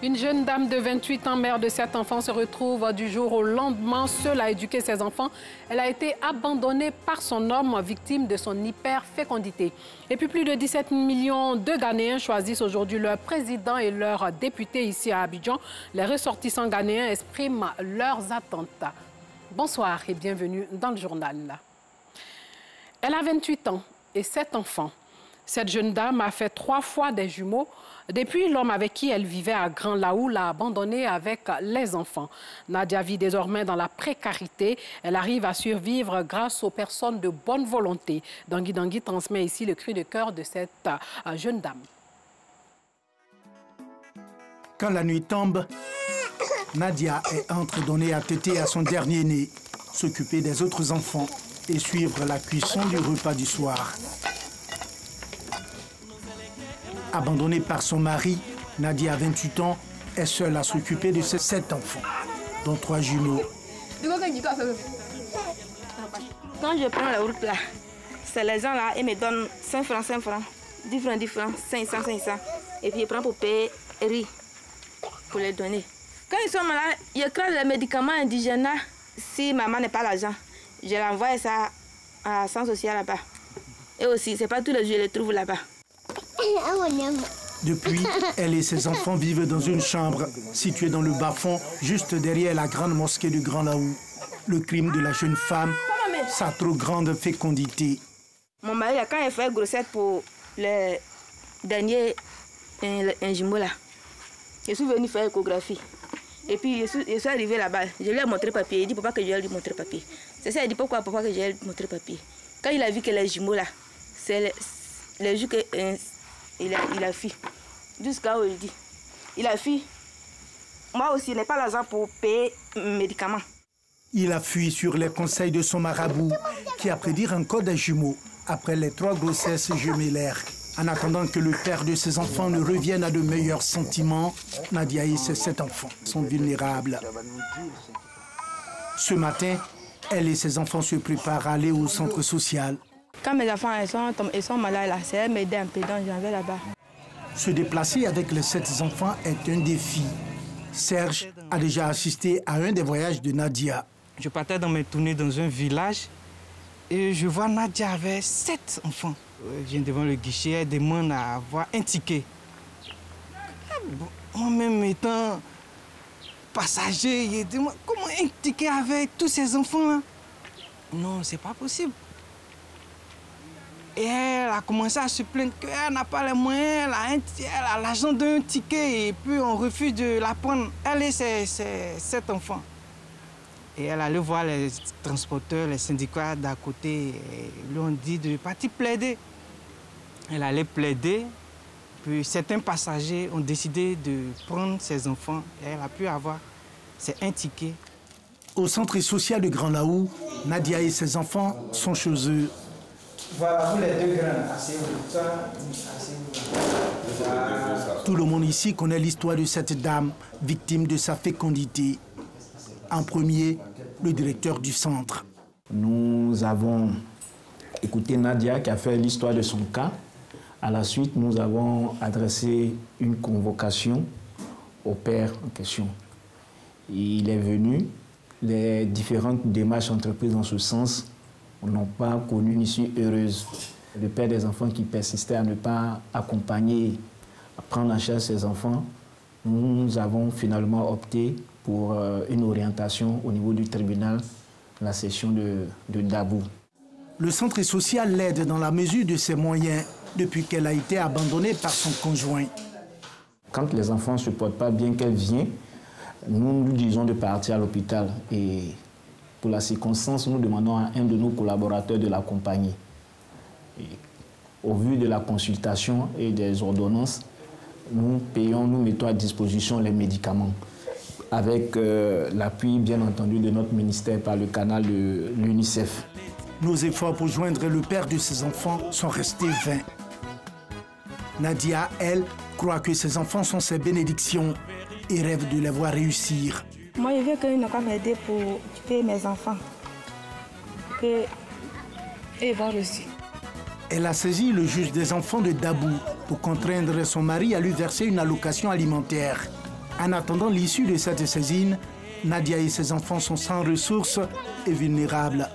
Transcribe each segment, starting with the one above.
Une jeune dame de 28 ans, mère de 7 enfants, se retrouve du jour au lendemain seule à éduquer ses enfants. Elle a été abandonnée par son homme, victime de son hyperfécondité. Et puis plus de 17 millions de Ghanéens choisissent aujourd'hui leur président et leur député ici à Abidjan. Les ressortissants ghanéens expriment leurs attentes. Bonsoir et bienvenue dans le journal. Elle a 28 ans et 7 enfants. Cette jeune dame a fait 3 fois des jumeaux. Depuis, l'homme avec qui elle vivait à Grand Laou l'a abandonnée avec les enfants. Nadia vit désormais dans la précarité. Elle arrive à survivre grâce aux personnes de bonne volonté. Dangui Dangui transmet ici le cri de cœur de cette jeune dame. Quand la nuit tombe, Nadia est entre-donnée à téter à son dernier-né, s'occuper des autres enfants et suivre la cuisson du repas du soir. Abandonnée par son mari, Nadia a 28 ans, est seule à s'occuper de ses 7 enfants, dont 3 jumeaux. Quand je prends la route là, c'est les gens là, ils me donnent 5 francs, 5 francs, 10 francs, 10 francs, 500, 500. Et puis je prends pour payer riz, pour les donner. Quand ils sont malades, je crée les médicaments indigènes. Si maman n'a pas l'argent, je l'envoie ça à Centre social là-bas. Et aussi, c'est pas tous les jours que je les trouve là-bas. Depuis, elle et ses enfants vivent dans une chambre située dans le bas-fond, juste derrière la grande mosquée de Grand Laou. Le crime de la jeune femme, sa trop grande fécondité. Mon mari, quand il fait grossesse pour le dernier jumeau là, je suis venue faire échographie. Et puis je suis arrivée là-bas, je lui ai montré le papier. Il dit papa que je vais lui montrer le papier. C'est ça, il dit pourquoi papa que je vais lui montrer le papier. Quand il a vu que les jumeaux là, c'est les jours que il a fui. Jusqu'à où il dit. Il a fui. Moi aussi, je n'ai pas l'argent pour payer mes médicaments. Il a fui sur les conseils de son marabout, qui a prédit encore des jumeaux après les 3 grossesses jumellaires. En attendant que le père de ses enfants ne revienne à de meilleurs sentiments, Nadia et ses 7 enfants sont vulnérables. Ce matin, elle et ses enfants se préparent à aller au centre social. Quand mes enfants ils sont malades, là, c'est m'aider un peu, donc j'en vais là-bas. Se déplacer avec les 7 enfants est un défi. Serge a déjà assisté à un des voyages de Nadia. Je partais dans mes tournées dans un village et je vois Nadia avec 7 enfants. Je viens devant le guichet, elle demande à avoir un ticket. Moi-même étant passager, je demande comment un ticket avec tous ces enfants-là? Non, c'est pas possible. Et elle a commencé à se plaindre qu'elle n'a pas les moyens, elle a l'argent d'un ticket et puis on refuse de la prendre. Elle et ses 7 enfants. Et elle allait voir les transporteurs, les syndicats d'à côté, et lui ont dit de partir plaider. Elle allait plaider, puis certains passagers ont décidé de prendre ses enfants et elle a pu avoir ses 1 ticket. Au centre social de Grand Laou, Nadia et ses enfants sont chez eux. Voilà, vous les 2 grains, asseyez-vous. Tout le monde ici connaît l'histoire de cette dame, victime de sa fécondité. En premier, le directeur du centre. Nous avons écouté Nadia qui a fait l'histoire de son cas. À la suite, nous avons adressé une convocation au père en question. Il est venu. Les différentes démarches entreprises dans ce sens n'ont pas connu une issue heureuse. Le père des enfants qui persistait à ne pas accompagner, à prendre en charge ses enfants, nous avons finalement opté pour une orientation au niveau du tribunal, la session de Dabou. Le centre social l'aide dans la mesure de ses moyens depuis qu'elle a été abandonnée par son conjoint. Quand les enfants ne se portent pas bien, qu'elle vient, nous nous disons de partir à l'hôpital. Et pour la circonstance, nous demandons à un de nos collaborateurs de l'accompagner. Au vu de la consultation et des ordonnances, nous mettons à disposition les médicaments, avec l'appui, bien entendu, de notre ministère par le canal de l'UNICEF. Nos efforts pour joindre le père de ses enfants sont restés vains. Nadia, elle, croit que ses enfants sont ses bénédictions et rêve de les voir réussir. Moi, je veux qu'ils n'ont qu'à m'aider pour tuer mes enfants. Et vont réussir. Elle a saisi le juge des enfants de Dabou pour contraindre son mari à lui verser une allocation alimentaire. En attendant l'issue de cette saisine, Nadia et ses enfants sont sans ressources et vulnérables.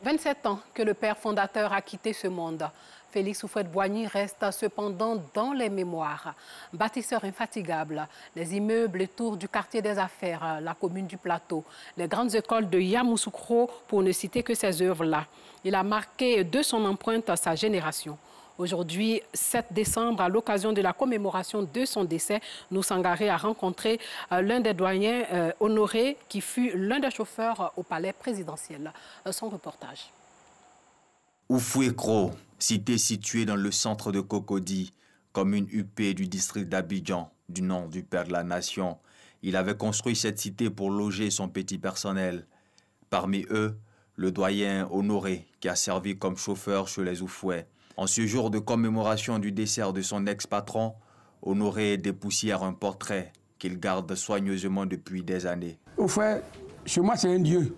27 ans que le père fondateur a quitté ce monde. Félix Houphouët-Boigny reste cependant dans les mémoires. Bâtisseur infatigable, les immeubles autour du quartier des affaires, la commune du Plateau, les grandes écoles de Yamoussoukro, pour ne citer que ces œuvres-là. Il a marqué de son empreinte sa génération. Aujourd'hui, 7 décembre, à l'occasion de la commémoration de son décès, nous Sangaré a rencontré l'un des doyens, Honoré, qui fut l'un des chauffeurs au palais présidentiel. Son reportage. Oufoué-Kro, cité située dans le centre de Cocody, commune huppée du district d'Abidjan, du nom du père de la nation. Il avait construit cette cité pour loger son petit personnel. Parmi eux, le doyen Honoré, qui a servi comme chauffeur chez les Oufouets. En ce jour de commémoration du décès de son ex-patron, Honoré dépoussière un portrait qu'il garde soigneusement depuis des années. Oufouet, chez moi, c'est un dieu.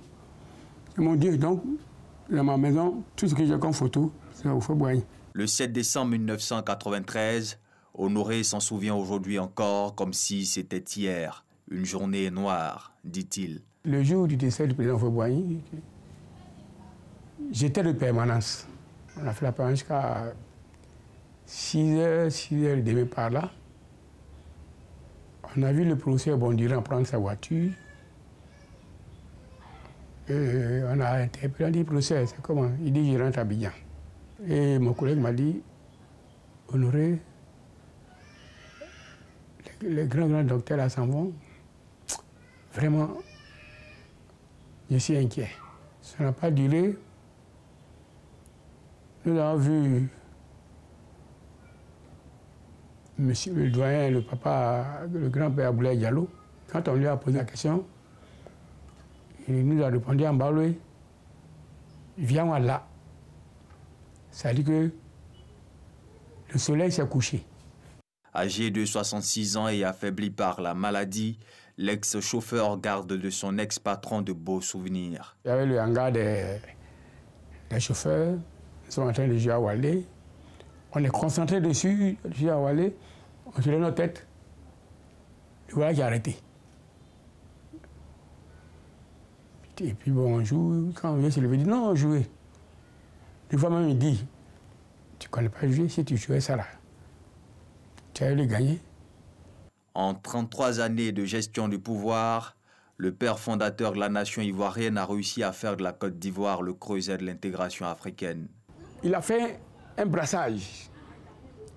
C'est mon dieu. Donc, dans ma maison, tout ce que j'ai comme photo, c'est Houphouët-Boigny. Le 7 décembre 1993, Honoré s'en souvient aujourd'hui encore comme si c'était hier. Une journée noire, dit-il. Le jour du décès du président Houphouët-Boigny, j'étais de permanence. On a fait la permanence jusqu'à 6h30 par là. On a vu le professeur Bonduran prendre sa voiture. Et on a interpellé, on dit, professeur, c'est comment? Il dit, je rentre à Abidjan. Et mon collègue m'a dit, Honoré, les grands docteurs là s'en vont. Vraiment, je suis inquiet. Ça n'a pas duré. Nous avons vu monsieur le doyen, le papa, le grand-père Boulaye Diallo. Quand on lui a posé la question, il nous a répondu en baloué, viens là. Ça dit que le soleil s'est couché. Âgé de 66 ans et affaibli par la maladie, l'ex-chauffeur garde de son ex-patron de beaux souvenirs. Il y avait le hangar des chauffeurs. Ils sont en train de jouer à Wallé. On est concentré dessus, jouer à Wallé. On se lève nos têtes. Et voilà qui a arrêté. Et puis bon, on joue. Quand on vient se lever, il dit non, jouez. Des fois même, il dit, tu ne connais pas jouer, si tu jouais ça là, tu allais le gagner. En 33 années de gestion du pouvoir, le père fondateur de la nation ivoirienne a réussi à faire de la Côte d'Ivoire le creuset de l'intégration africaine. Il a fait un brassage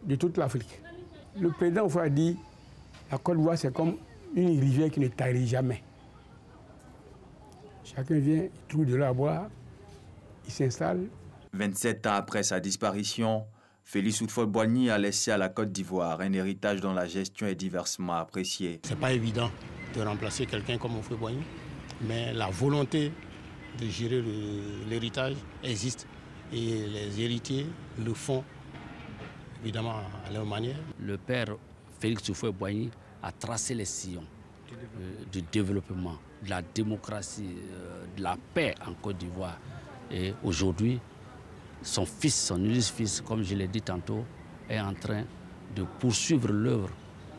de toute l'Afrique. Le président a dit, la Côte d'Ivoire c'est comme une rivière qui ne tarit jamais. Chacun vient, il trouve de l'eau à boire, il s'installe. 27 ans après sa disparition, Félix Houphouët-Boigny a laissé à la Côte d'Ivoire un héritage dont la gestion est diversement appréciée. C'est pas évident de remplacer quelqu'un comme Houphouët-Boigny, mais la volonté de gérer l'héritage existe. Et les héritiers le font, évidemment, à leur manière. Le père Félix Houphouët-Boigny a tracé les sillons du développement, de la démocratie, de la paix en Côte d'Ivoire. Et aujourd'hui, son fils, son unique fils, comme je l'ai dit tantôt, est en train de poursuivre l'œuvre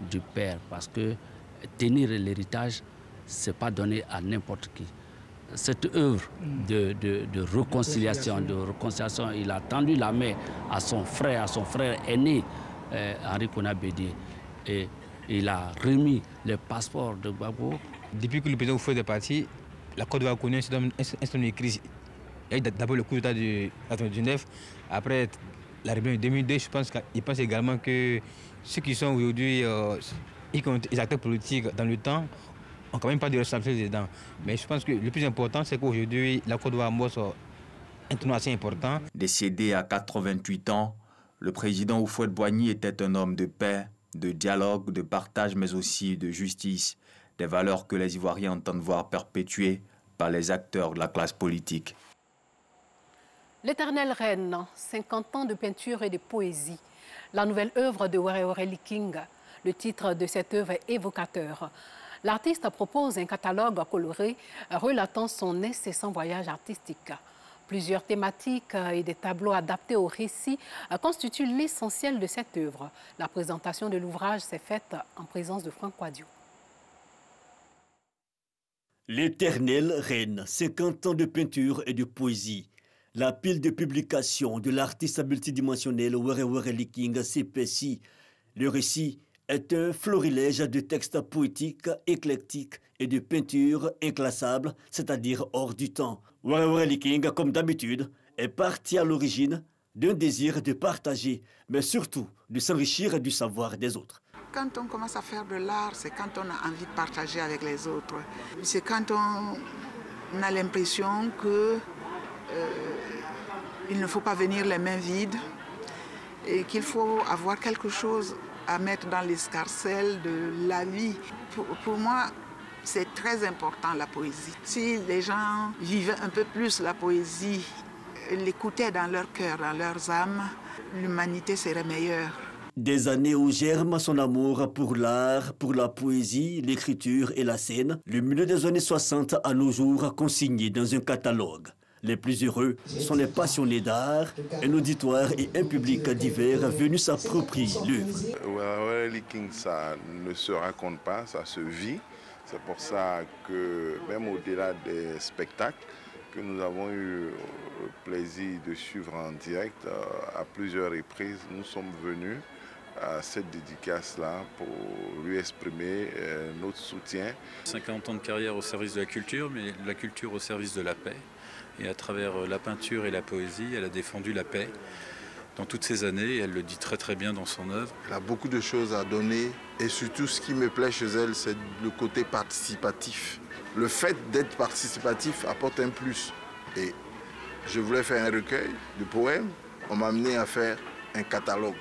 du père. Parce que tenir l'héritage, ce n'est pas donné à n'importe qui. Cette œuvre de réconciliation, il a tendu la main à son frère aîné, Henri Konan Bédié, et il a remis le passeport de Gbagbo. Depuis que le président Houphouët est parti, la Côte d'Ivoire a connu un certain nombre de crises. Il y a eu d'abord le coup d'État de 1999, après la rébellion de 2002, je pense également que ceux qui sont aujourd'hui les acteurs politiques dans le temps n'ont quand même pas de responsabilité dedans. Mais je pense que le plus important, c'est qu'aujourd'hui, la Côte d'Ivoire amorce un tournoi assez important. Décédé à 88 ans, le président Houphouët-Boigny était un homme de paix, de dialogue, de partage, mais aussi de justice. Des valeurs que les Ivoiriens entendent voir perpétuées par les acteurs de la classe politique. L'Éternelle Reine, 50 ans de peinture et de poésie. La nouvelle œuvre de Were King. Le titre de cette œuvre est évocateur. L'artiste propose un catalogue coloré relatant son incessant voyage artistique. Plusieurs thématiques et des tableaux adaptés au récit constituent l'essentiel de cette œuvre. La présentation de l'ouvrage s'est faite en présence de Franck Quadio. L'éternelle reine, 50 ans de peinture et de poésie. La pile de publications de l'artiste multidimensionnel Were Liking s'épaissit. Le récit est un florilège de textes poétiques, éclectiques et de peintures inclassables, c'est-à-dire hors du temps. Were Liking, comme d'habitude, est parti à l'origine d'un désir de partager, mais surtout de s'enrichir du savoir des autres. Quand on commence à faire de l'art, c'est quand on a envie de partager avec les autres. C'est quand on a l'impression que il ne faut pas venir les mains vides et qu'il faut avoir quelque chose à mettre dans l'escarcelle de la vie. Pour moi, c'est très important la poésie. Si les gens vivaient un peu plus la poésie, l'écoutaient dans leur cœur, dans leurs âmes, l'humanité serait meilleure. Des années où germe son amour pour l'art, pour la poésie, l'écriture et la scène, le milieu des années 60 à nos jours consigné dans un catalogue. Les plus heureux sont les passionnés d'art, un auditoire et un public divers venus s'approprier l'œuvre. Were Liking, ça ne se raconte pas, ça se vit. C'est pour ça que même au-delà des spectacles que nous avons eu le plaisir de suivre en direct, à plusieurs reprises, nous sommes venus à cette dédicace-là pour lui exprimer notre soutien. 50 ans de carrière au service de la culture, mais la culture au service de la paix. Et à travers la peinture et la poésie, elle a défendu la paix dans toutes ces années. Et elle le dit très très bien dans son œuvre. Elle a beaucoup de choses à donner et surtout ce qui me plaît chez elle, c'est le côté participatif. Le fait d'être participatif apporte un plus. Et je voulais faire un recueil de poèmes, on m'a amené à faire un catalogue.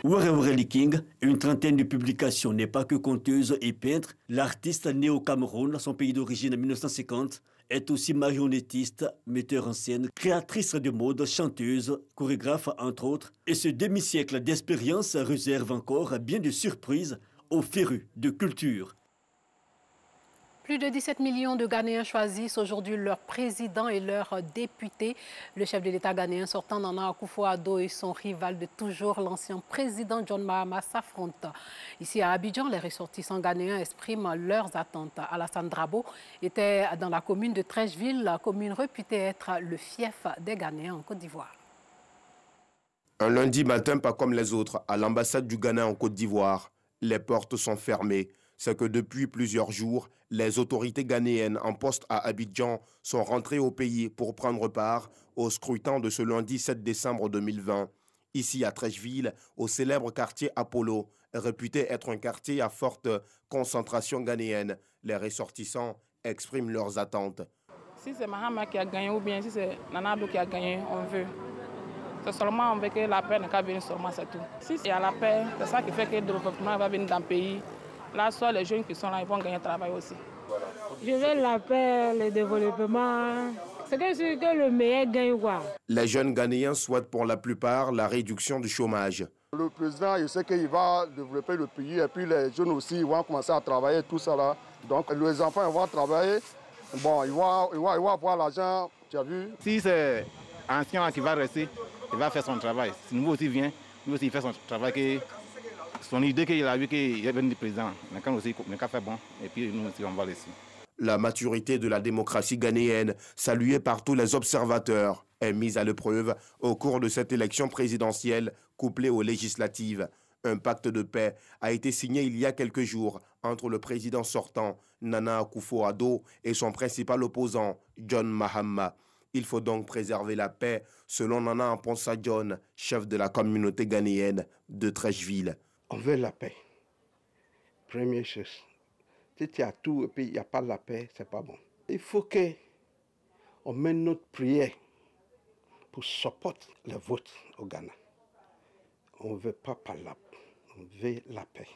Were Liking, une trentaine de publications, n'est pas que conteuse et peintre. L'artiste né au Cameroun, son pays d'origine en 1950, est aussi marionnettiste, metteur en scène, créatrice de mode, chanteuse, chorégraphe entre autres. Et ce demi-siècle d'expérience réserve encore bien de surprises aux férus de culture. Plus de 17 millions de Ghanéens choisissent aujourd'hui leur président et leur député. Le chef de l'État ghanéen sortant, Nana Akufo-Addo, et son rival de toujours, l'ancien président John Mahama, s'affrontent. Ici à Abidjan, les ressortissants ghanéens expriment leurs attentes. Alassane Drabo était dans la commune de Trècheville, la commune réputée être le fief des Ghanéens en Côte d'Ivoire. Un lundi matin, pas comme les autres, à l'ambassade du Ghana en Côte d'Ivoire, les portes sont fermées. C'est que depuis plusieurs jours, les autorités ghanéennes en poste à Abidjan sont rentrées au pays pour prendre part au scrutin de ce lundi 7 décembre 2020. Ici à Trècheville, au célèbre quartier Apollo, réputé être un quartier à forte concentration ghanéenne, les ressortissants expriment leurs attentes. Si c'est Mahama qui a gagné ou bien si c'est Nana Addo qui a gagné, on veut. C'est seulement on veut que la paix ne va venir seulement, c'est tout. Si il y a la paix, c'est ça qui fait que le développement va venir dans le pays. Là, soit les jeunes qui sont là, ils vont gagner travail aussi. Je veux la paix, le développement. C'est que le meilleur gagne quoi. Les jeunes Ghanéens souhaitent pour la plupart la réduction du chômage. Le président, il sait qu'il va développer le pays et puis les jeunes aussi vont commencer à travailler, tout ça là. Donc les enfants vont travailler. Bon, ils vont avoir l'argent, tu as vu. Si c'est ancien qui va rester, il va faire son travail. Si nous aussi vient, nous aussi il fait son travail. Son idée qu'il a vu qu'il est venu président, mais quand aussi, mais qu'à faire bon, et puis nous aussi on va laisser. La maturité de la démocratie ghanéenne, saluée par tous les observateurs, est mise à l'épreuve au cours de cette élection présidentielle couplée aux législatives. Un pacte de paix a été signé il y a quelques jours entre le président sortant, Nana Akufo-Addo, et son principal opposant, John Mahama. Il faut donc préserver la paix, selon Nana Amponsa John, chef de la communauté ghanéenne de Trècheville. On veut la paix. Première chose. Si tu as tout et puis il n'y a pas la paix, c'est pas bon. Il faut qu'on mette notre prière pour supporter le vote au Ghana. On ne veut pas palabre, on veut la paix.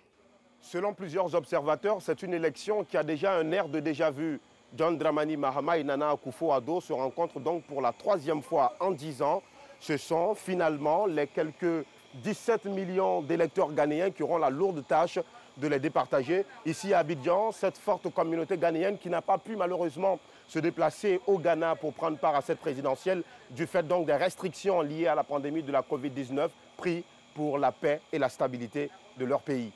Selon plusieurs observateurs, c'est une élection qui a déjà un air de déjà-vu. John Dramani Mahama et Nana Akufo-Addo se rencontrent donc pour la 3e fois en 10 ans. Ce sont finalement les quelques 17 millions d'électeurs ghanéens qui auront la lourde tâche de les départager. Ici à Abidjan, cette forte communauté ghanéenne qui n'a pas pu malheureusement se déplacer au Ghana pour prendre part à cette présidentielle du fait donc des restrictions liées à la pandémie de la Covid-19 prises pour la paix et la stabilité de leur pays.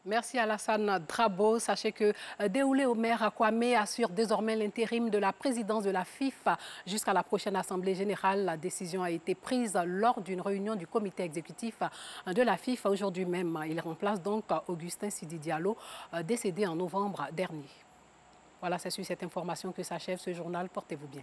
Merci Alassane Drabo. Sachez que Déoulé Omer Kwame assure désormais l'intérim de la présidence de la FIFA jusqu'à la prochaine Assemblée générale. La décision a été prise lors d'une réunion du comité exécutif de la FIFA aujourd'hui même. Il remplace donc Augustin Sidi Diallo, décédé en novembre dernier. Voilà, c'est sur cette information que s'achève ce journal. Portez-vous bien.